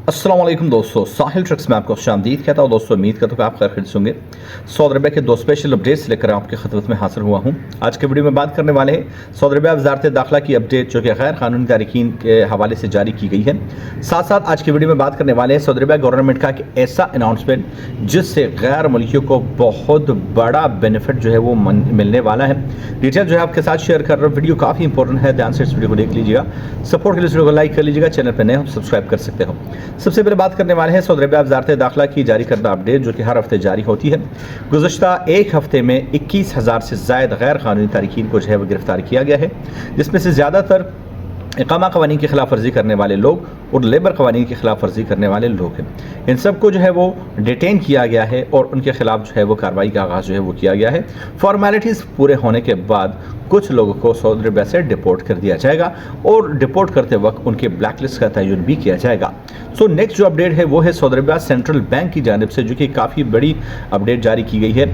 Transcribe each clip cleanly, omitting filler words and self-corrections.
अस्सलाम वालेकुम दोस्तों, साहिल ट्रक्स में आपको खुशामदीद कहता हूँ। दोस्तों उम्मीद करता हूँ कि आप खैर खरीद होंगे। सऊदी अरबिया के दो स्पेशल अपडेट्स लेकर आपकी खिदमत में हाजिर हुआ हूँ। आज के वीडियो में बात करने वाले हैं सऊदी अरबिया वज़ारत दाखिला की अपडेट जो कि गैर कानूनी तारकीन के हवाले से जारी की गई है। साथ साथ आज के वीडियो में बात करने वाले हैं सऊदी अरबिया गवर्नमेंट का एक ऐसा अनाउंसमेंट जिससे गैर मुल्कियों को बहुत बड़ा बेनिफिट जो है वो मिलने वाला है। डिटेल जो है आपके साथ शेयर कर रहा हूँ। वीडियो काफ़ी इंपॉर्टेंट है, ध्यान से इस वीडियो को देख लीजिएगा। सपोर्ट के लिए इस वीडियो को लाइक कर लीजिएगा, चैनल पर नए हो सब्सक्राइब कर सकते हो। सबसे पहले बात करने वाले हैं सऊदी अरबिया वज़ारत दाखिला की जारी करदा अपडेट जो कि हर हफ्ते जारी होती है। गुज़श्ता एक हफ्ते में 21,000 से ज़ायद गैर कानूनी तारकीन को जो है वो गिरफ्तार किया गया है, जिसमें से ज़्यादातर इकामा कवानीन की खिलाफ वर्जी करने वाले लोग और लेबर कवानीन की खिलाफ वर्जी करने वाले लोग हैं। इन सबको जो है वो डिटेन किया गया है और उनके खिलाफ जो है वो कार्रवाई का आगाज़ जो है वो किया गया है। फॉर्मेलिटीज़ पूरे होने के बाद कुछ लोगों को सऊदी अरबिया से डिपोर्ट कर दिया जाएगा और डिपोर्ट करते वक्त उनके ब्लैक लिस्ट का तयन भी किया जाएगा। सो नेक्स्ट जो अपडेट है वो है सऊदी अरबिया सेंट्रल बैंक की जानिब से, जो कि काफ़ी बड़ी अपडेट जारी की गई है।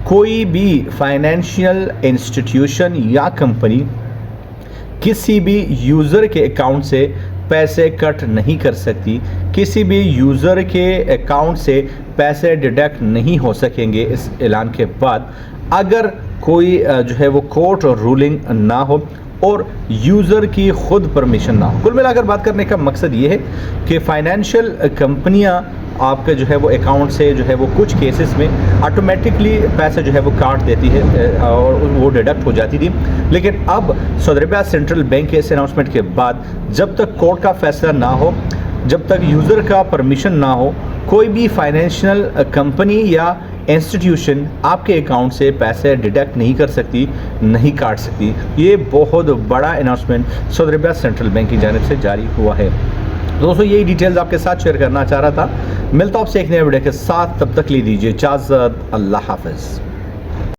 कोई भी फाइनेंशियल इंस्टीट्यूशन या कंपनी किसी भी यूज़र के अकाउंट से पैसे कट नहीं कर सकती, किसी भी यूज़र के अकाउंट से पैसे डिडक्ट नहीं हो सकेंगे इस ऐलान के बाद, अगर कोई जो है वो कोर्ट रूलिंग ना हो और यूज़र की खुद परमिशन ना हो। कुल मिलाकर बात करने का मकसद ये है कि फाइनेंशियल कंपनियां आपके जो है वो अकाउंट से जो है वो कुछ केसेस में ऑटोमेटिकली पैसे जो है वो काट देती है और वो डिडक्ट हो जाती थी। लेकिन अब सऊदी अरबिया सेंट्रल बैंक के इस अनाउंसमेंट के बाद जब तक कोर्ट का फैसला ना हो, जब तक यूज़र का परमिशन ना हो, कोई भी फाइनेंशियल कंपनी या इंस्टीट्यूशन आपके अकाउंट से पैसे डिडक्ट नहीं कर सकती, नहीं काट सकती। ये बहुत बड़ा announcement Saudi Arabia central bank की जानिब से जारी हुआ है। दोस्तों यही डिटेल्स आपके साथ शेयर करना चाह रहा था। मिलता हूं आपसे एक नए वीडियो के साथ, तब तक ले दीजिए इजाज़त। अल्लाह हाफ़िज़।